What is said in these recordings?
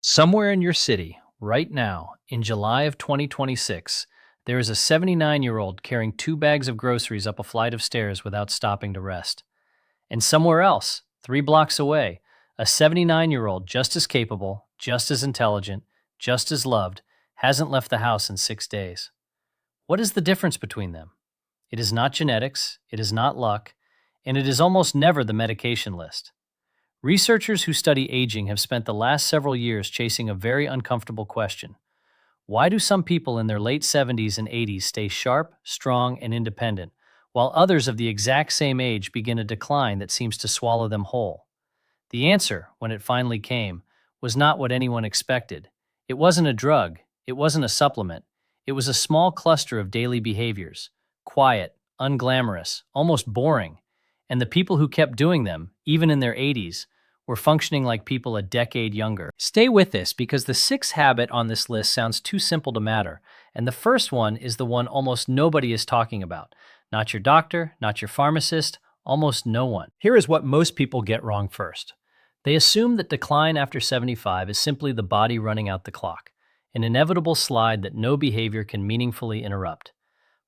Somewhere in your city, right now, in July of 2026, there is a 79-year-old carrying 2 bags of groceries up a flight of stairs without stopping to rest. And somewhere else, 3 blocks away, a 79-year-old just as capable, just as intelligent, just as loved, hasn't left the house in 6 days. What is the difference between them? It is not genetics, it is not luck, and it is almost never the medication list. Researchers who study aging have spent the last several years chasing a very uncomfortable question. Why do some people in their late 70s and 80s stay sharp, strong, and independent, while others of the exact same age begin a decline that seems to swallow them whole? The answer, when it finally came, was not what anyone expected. It wasn't a drug, it wasn't a supplement, it was a small cluster of daily behaviors, quiet, unglamorous, almost boring, and the people who kept doing them, even in their 80s, were functioning like people a decade younger. Stay with this because the sixth habit on this list sounds too simple to matter, and the first one is the one almost nobody is talking about. Not your doctor, not your pharmacist, almost no one. Here is what most people get wrong first. They assume that decline after 75 is simply the body running out the clock, an inevitable slide that no behavior can meaningfully interrupt.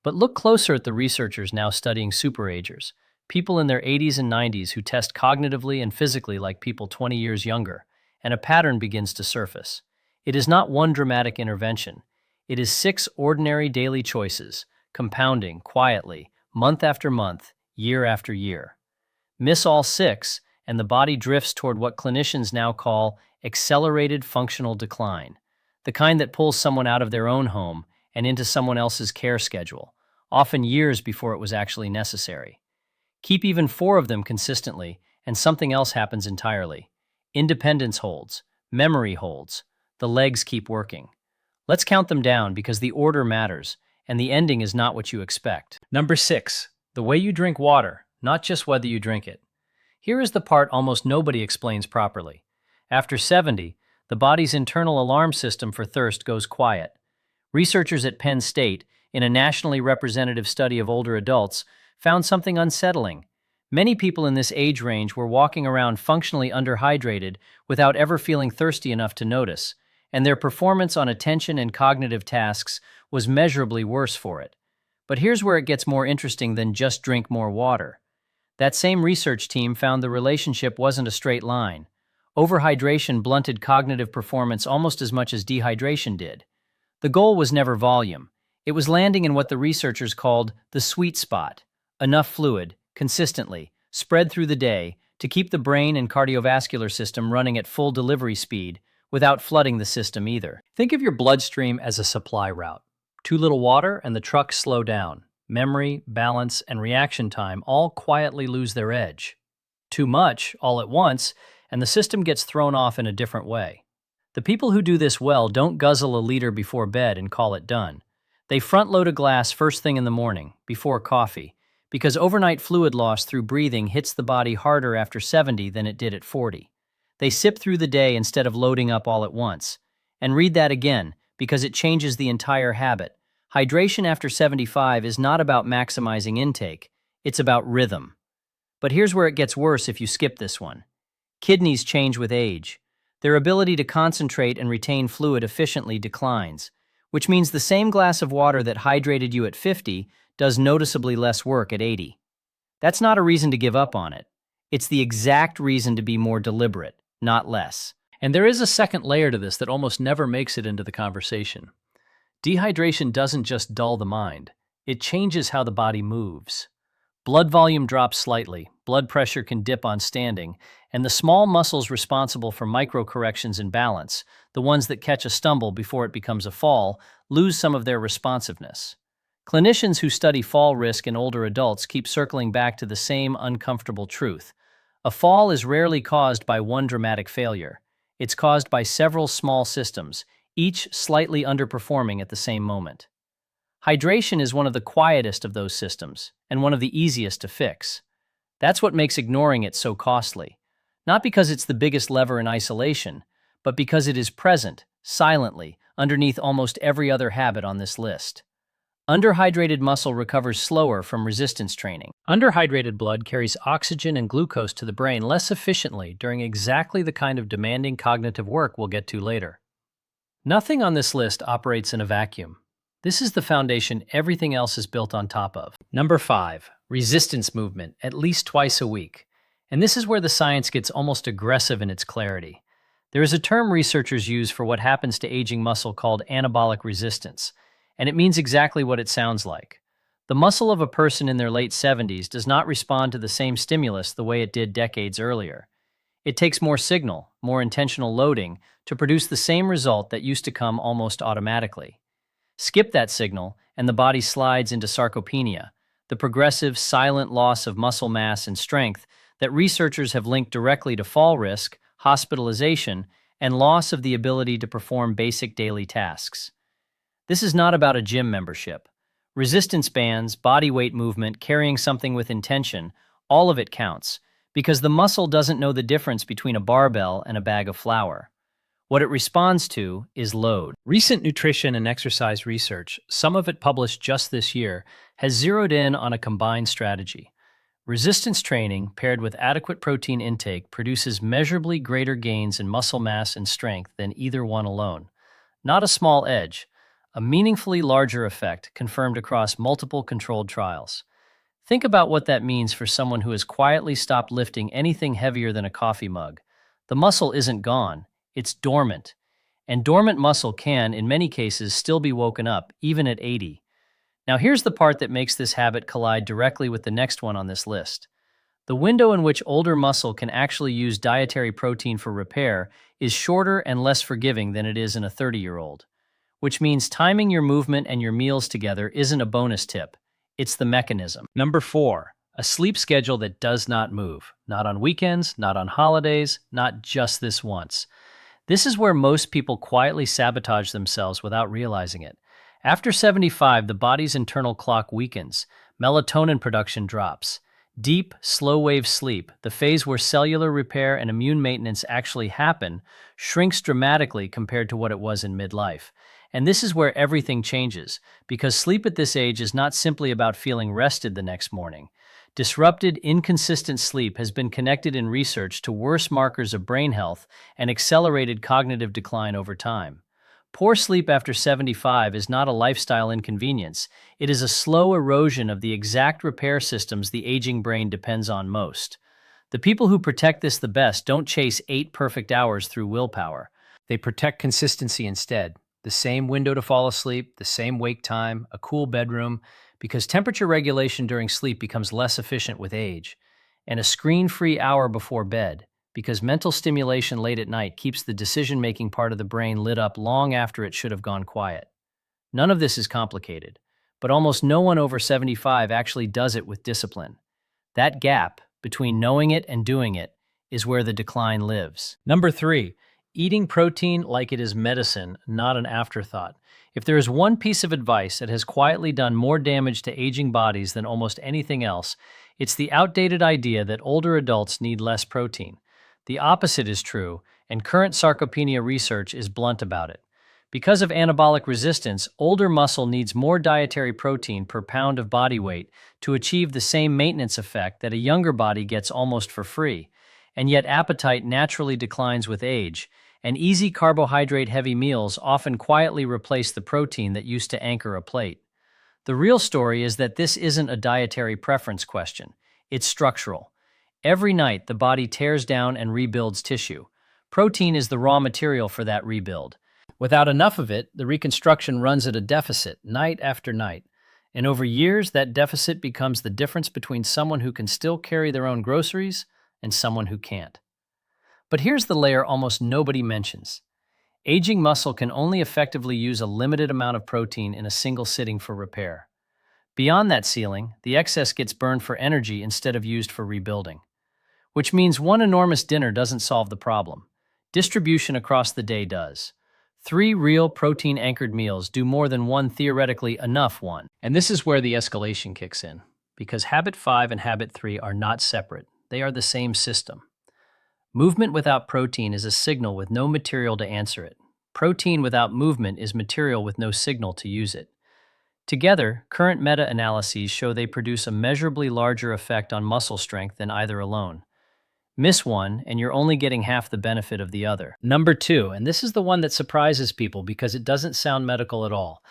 But look closer at the researchers now studying superagers, people in their 80s and 90s who test cognitively and physically like people 20 years younger, and a pattern begins to surface. It is not one dramatic intervention. It is 6 ordinary daily choices, compounding quietly, month after month, year after year. Miss all 6, and the body drifts toward what clinicians now call accelerated functional decline, the kind that pulls someone out of their own home and into someone else's care schedule, often years before it was actually necessary. Keep even 4 of them consistently, and something else happens entirely. Independence holds, memory holds, the legs keep working. Let's count them down because the order matters, and the ending is not what you expect. Number 6, the way you drink water, not just whether you drink it. Here is the part almost nobody explains properly. After 70, the body's internal alarm system for thirst goes quiet. Researchers at Penn State, in a nationally representative study of older adults, found something unsettling. Many people in this age range were walking around functionally underhydrated without ever feeling thirsty enough to notice, and their performance on attention and cognitive tasks was measurably worse for it. But here's where it gets more interesting than just drink more water. That same research team found the relationship wasn't a straight line. Overhydration blunted cognitive performance almost as much as dehydration did. The goal was never volume. It was landing in what the researchers called the sweet spot. Enough fluid, consistently, spread through the day to keep the brain and cardiovascular system running at full delivery speed without flooding the system either. Think of your bloodstream as a supply route. Too little water and the trucks slow down. Memory, balance, and reaction time all quietly lose their edge. Too much, all at once, and the system gets thrown off in a different way. The people who do this well don't guzzle a liter before bed and call it done. They front-load a glass first thing in the morning, before coffee, because overnight fluid loss through breathing hits the body harder after 70 than it did at 40. They sip through the day instead of loading up all at once. And read that again, because it changes the entire habit. Hydration after 75 is not about maximizing intake, it's about rhythm. But here's where it gets worse if you skip this one. Kidneys change with age. Their ability to concentrate and retain fluid efficiently declines, which means the same glass of water that hydrated you at 50 does noticeably less work at 80. That's not a reason to give up on it. It's the exact reason to be more deliberate, not less. And there is a second layer to this that almost never makes it into the conversation. Dehydration doesn't just dull the mind, it changes how the body moves. Blood volume drops slightly, blood pressure can dip on standing, and the small muscles responsible for micro-corrections in balance, the ones that catch a stumble before it becomes a fall, lose some of their responsiveness. Clinicians who study fall risk in older adults keep circling back to the same uncomfortable truth. A fall is rarely caused by one dramatic failure. It's caused by several small systems, each slightly underperforming at the same moment. Hydration is one of the quietest of those systems, and one of the easiest to fix. That's what makes ignoring it so costly. Not because it's the biggest lever in isolation, but because it is present, silently, underneath almost every other habit on this list. Underhydrated muscle recovers slower from resistance training. Underhydrated blood carries oxygen and glucose to the brain less efficiently during exactly the kind of demanding cognitive work we'll get to later. Nothing on this list operates in a vacuum. This is the foundation everything else is built on top of. Number 5, resistance movement, at least twice a week. And this is where the science gets almost aggressive in its clarity. There is a term researchers use for what happens to aging muscle called anabolic resistance, and it means exactly what it sounds like. The muscle of a person in their late 70s does not respond to the same stimulus the way it did decades earlier. It takes more signal, more intentional loading, to produce the same result that used to come almost automatically. Skip that signal, and the body slides into sarcopenia, the progressive, silent loss of muscle mass and strength that researchers have linked directly to fall risk, hospitalization, and loss of the ability to perform basic daily tasks. This is not about a gym membership. Resistance bands, body weight movement, carrying something with intention, all of it counts, because the muscle doesn't know the difference between a barbell and a bag of flour. What it responds to is load. Recent nutrition and exercise research, some of it published just this year, has zeroed in on a combined strategy. Resistance training paired with adequate protein intake produces measurably greater gains in muscle mass and strength than either one alone. Not a small edge, a meaningfully larger effect confirmed across multiple controlled trials. Think about what that means for someone who has quietly stopped lifting anything heavier than a coffee mug. The muscle isn't gone, it's dormant. And dormant muscle can, in many cases, still be woken up, even at 80. Now here's the part that makes this habit collide directly with the next one on this list. The window in which older muscle can actually use dietary protein for repair is shorter and less forgiving than it is in a 30-year-old. Which means timing your movement and your meals together isn't a bonus tip. It's the mechanism. Number 4, a sleep schedule that does not move. Not on weekends, not on holidays, not just this once. This is where most people quietly sabotage themselves without realizing it. After 75, the body's internal clock weakens. Melatonin production drops. Deep, slow-wave sleep, the phase where cellular repair and immune maintenance actually happen, shrinks dramatically compared to what it was in midlife. And this is where everything changes, because sleep at this age is not simply about feeling rested the next morning. Disrupted, inconsistent sleep has been connected in research to worse markers of brain health and accelerated cognitive decline over time. Poor sleep after 75 is not a lifestyle inconvenience. It is a slow erosion of the exact repair systems the aging brain depends on most. The people who protect this the best don't chase 8 perfect hours through willpower. They protect consistency instead. The same window to fall asleep, the same wake time, a cool bedroom, because temperature regulation during sleep becomes less efficient with age, and a screen-free hour before bed, because mental stimulation late at night keeps the decision-making part of the brain lit up long after it should have gone quiet. None of this is complicated, but almost no one over 75 actually does it with discipline. That gap between knowing it and doing it is where the decline lives. Number 3, eating protein like it is medicine, not an afterthought. If there is one piece of advice that has quietly done more damage to aging bodies than almost anything else, it's the outdated idea that older adults need less protein. The opposite is true, and current sarcopenia research is blunt about it. Because of anabolic resistance, older muscle needs more dietary protein per pound of body weight to achieve the same maintenance effect that a younger body gets almost for free. And yet appetite naturally declines with age, and easy carbohydrate-heavy meals often quietly replace the protein that used to anchor a plate. The real story is that this isn't a dietary preference question. It's structural. Every night, the body tears down and rebuilds tissue. Protein is the raw material for that rebuild. Without enough of it, the reconstruction runs at a deficit, night after night. And over years, that deficit becomes the difference between someone who can still carry their own groceries and someone who can't. But here's the layer almost nobody mentions. Aging muscle can only effectively use a limited amount of protein in a single sitting for repair. Beyond that ceiling, the excess gets burned for energy instead of used for rebuilding. Which means one enormous dinner doesn't solve the problem. Distribution across the day does. 3 real protein-anchored meals do more than one theoretically enough one. And this is where the escalation kicks in, because habit 5 and habit 3 are not separate. They are the same system. Movement without protein is a signal with no material to answer it. Protein without movement is material with no signal to use it. Together, current meta-analyses show they produce a measurably larger effect on muscle strength than either alone. Miss one, and you're only getting half the benefit of the other. Number two, and this is the one that surprises people because it doesn't sound medical at all.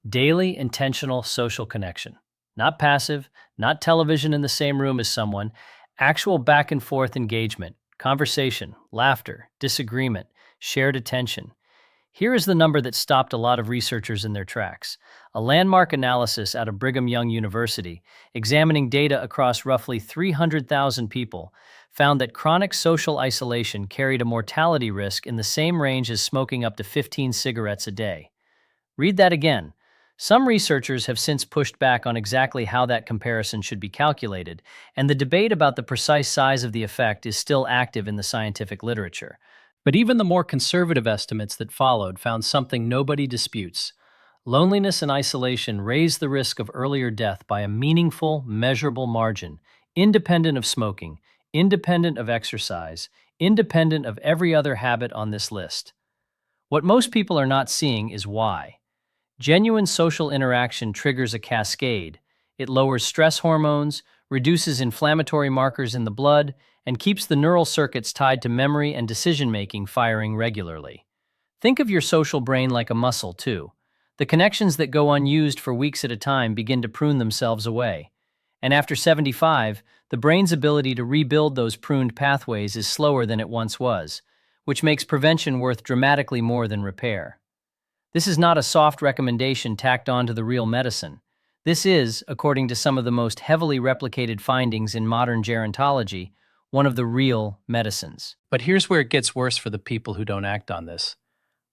Daily intentional social connection. Not passive, not television in the same room as someone, actual back and forth engagement, conversation, laughter, disagreement, shared attention. Here is the number that stopped a lot of researchers in their tracks. A landmark analysis out of Brigham Young University, examining data across roughly 300,000 people, found that chronic social isolation carried a mortality risk in the same range as smoking up to 15 cigarettes a day. Read that again. Some researchers have since pushed back on exactly how that comparison should be calculated, and the debate about the precise size of the effect is still active in the scientific literature. But even the more conservative estimates that followed found something nobody disputes. Loneliness and isolation raise the risk of earlier death by a meaningful, measurable margin, independent of smoking, independent of exercise, independent of every other habit on this list. What most people are not seeing is why. Genuine social interaction triggers a cascade. It lowers stress hormones, reduces inflammatory markers in the blood, and keeps the neural circuits tied to memory and decision-making firing regularly. Think of your social brain like a muscle, too. The connections that go unused for weeks at a time begin to prune themselves away. And after 75, the brain's ability to rebuild those pruned pathways is slower than it once was, which makes prevention worth dramatically more than repair. This is not a soft recommendation tacked on to the real medicine. This is, according to some of the most heavily replicated findings in modern gerontology, one of the real medicines. But here's where it gets worse for the people who don't act on this.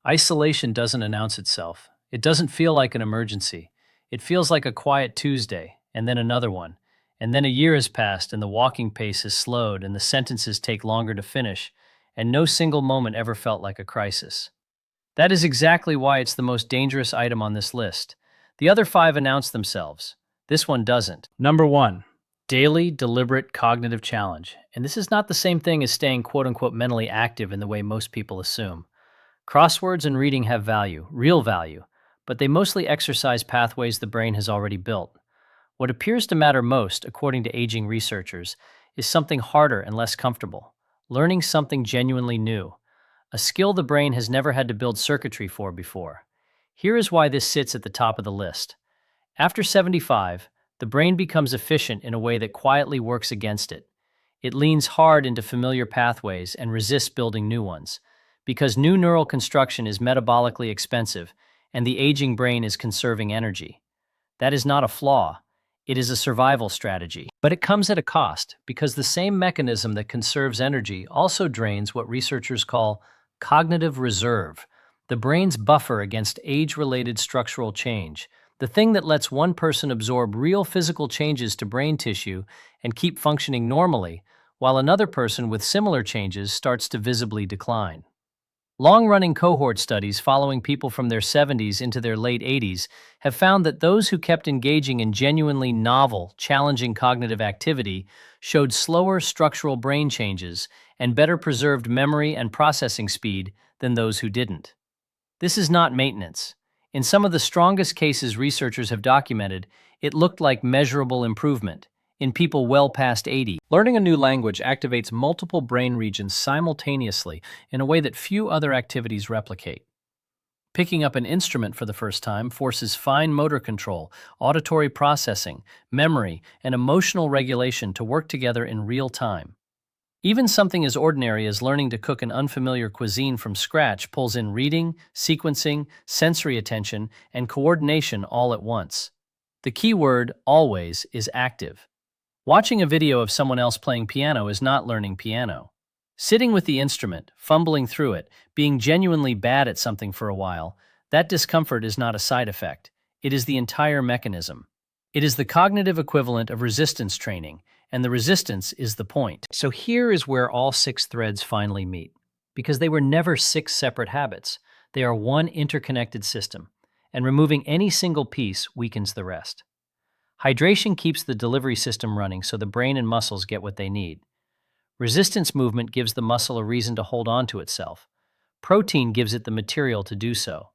Isolation doesn't announce itself. It doesn't feel like an emergency. It feels like a quiet Tuesday, and then another one. And then a year has passed, and the walking pace has slowed, and the sentences take longer to finish, and no single moment ever felt like a crisis. That is exactly why it's the most dangerous item on this list. The other 5 announce themselves. This one doesn't. Number 1. Daily, deliberate cognitive challenge. And this is not the same thing as staying quote-unquote mentally active in the way most people assume. Crosswords and reading have value, real value, but they mostly exercise pathways the brain has already built. What appears to matter most, according to aging researchers, is something harder and less comfortable. Learning something genuinely new. A skill the brain has never had to build circuitry for before. Here is why this sits at the top of the list. After 75, the brain becomes efficient in a way that quietly works against it. It leans hard into familiar pathways and resists building new ones, because new neural construction is metabolically expensive and the aging brain is conserving energy. That is not a flaw. It is a survival strategy. But it comes at a cost, because the same mechanism that conserves energy also drains what researchers call cognitive reserve, the brain's buffer against age-related structural change, the thing that lets one person absorb real physical changes to brain tissue and keep functioning normally, while another person with similar changes starts to visibly decline. Long-running cohort studies following people from their 70s into their late 80s have found that those who kept engaging in genuinely novel, challenging cognitive activity showed slower structural brain changes and better preserved memory and processing speed than those who didn't. This is not maintenance. In some of the strongest cases researchers have documented, it looked like measurable improvement. In people well past 80, learning a new language activates multiple brain regions simultaneously in a way that few other activities replicate. Picking up an instrument for the first time forces fine motor control, auditory processing, memory, and emotional regulation to work together in real time. Even something as ordinary as learning to cook an unfamiliar cuisine from scratch pulls in reading, sequencing, sensory attention, and coordination all at once. The key word, always, is active. Watching a video of someone else playing piano is not learning piano. Sitting with the instrument, fumbling through it, being genuinely bad at something for a while, that discomfort is not a side effect. It is the entire mechanism. It is the cognitive equivalent of resistance training, and the resistance is the point. So here is where all 6 threads finally meet. Because they were never 6 separate habits. They are one interconnected system, and removing any single piece weakens the rest. Hydration keeps the delivery system running so the brain and muscles get what they need. Resistance movement gives the muscle a reason to hold on to itself. Protein gives it the material to do so.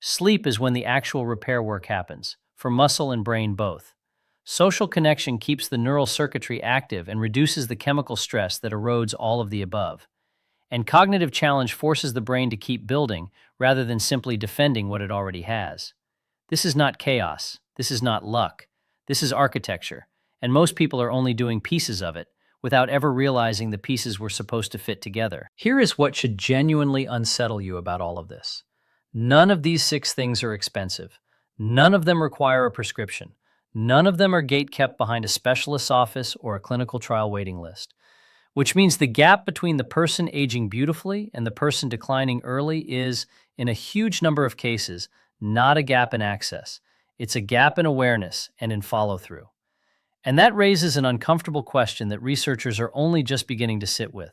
Sleep is when the actual repair work happens. for muscle and brain both. Social connection keeps the neural circuitry active and reduces the chemical stress that erodes all of the above. And cognitive challenge forces the brain to keep building rather than simply defending what it already has. This is not chaos. This is not luck. This is architecture, and most people are only doing pieces of it without ever realizing the pieces were supposed to fit together. Here is what should genuinely unsettle you about all of this. None of these 6 things are expensive. None of them require a prescription. None of them are gate-kept behind a specialist's office or a clinical trial waiting list. Which means the gap between the person aging beautifully and the person declining early is, in a huge number of cases, not a gap in access. It's a gap in awareness and in follow-through. And that raises an uncomfortable question that researchers are only just beginning to sit with.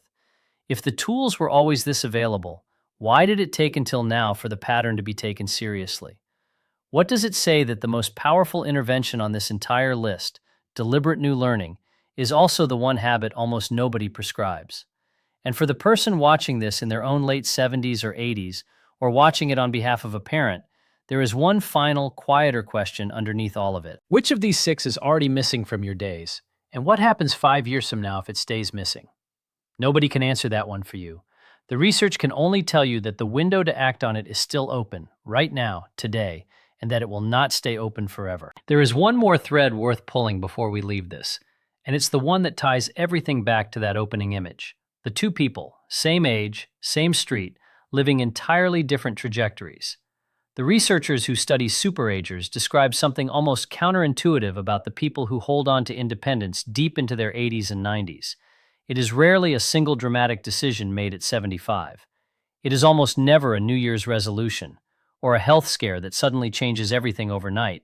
If the tools were always this available, why did it take until now for the pattern to be taken seriously? What does it say that the most powerful intervention on this entire list, deliberate new learning, is also the one habit almost nobody prescribes? And for the person watching this in their own late 70s or 80s, or watching it on behalf of a parent, there is one final, quieter question underneath all of it. Which of these 6 is already missing from your days? And what happens 5 years from now if it stays missing? Nobody can answer that one for you. The research can only tell you that the window to act on it is still open, right now, today, and that it will not stay open forever. There is one more thread worth pulling before we leave this, and it's the one that ties everything back to that opening image. The 2 people, same age, same street, living entirely different trajectories. The researchers who study superagers describe something almost counterintuitive about the people who hold on to independence deep into their 80s and 90s. It is rarely a single dramatic decision made at 75. It is almost never a New Year's resolution, or a health scare that suddenly changes everything overnight.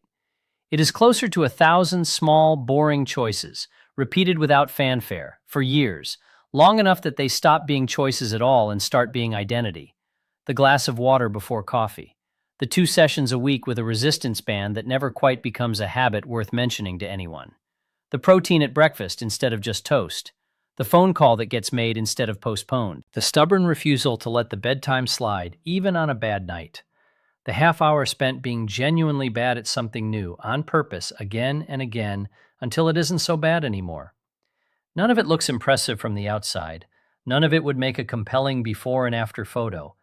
It is closer to 1,000 small, boring choices, repeated without fanfare, for years, long enough that they stop being choices at all and start being identity. The glass of water before coffee. The 2 sessions a week with a resistance band that never quite becomes a habit worth mentioning to anyone. The protein at breakfast instead of just toast. The phone call that gets made instead of postponed. The stubborn refusal to let the bedtime slide, even on a bad night. The half hour spent being genuinely bad at something new, on purpose, again and again, until it isn't so bad anymore. None of it looks impressive from the outside. None of it would make a compelling before and after photo.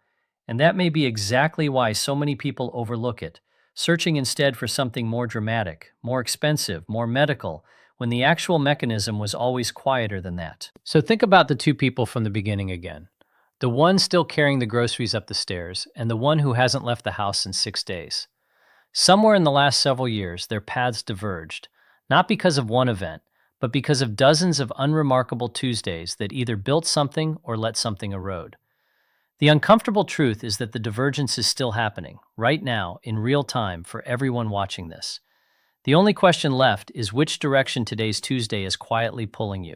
And that may be exactly why so many people overlook it, searching instead for something more dramatic, more expensive, more medical, when the actual mechanism was always quieter than that. So think about the 2 people from the beginning again. The one still carrying the groceries up the stairs, and the one who hasn't left the house in 6 days. Somewhere in the last several years, their paths diverged, not because of one event, but because of dozens of unremarkable Tuesdays that either built something or let something erode. The uncomfortable truth is that the divergence is still happening, right now, in real time, for everyone watching this. The only question left is which direction today's Tuesday is quietly pulling you.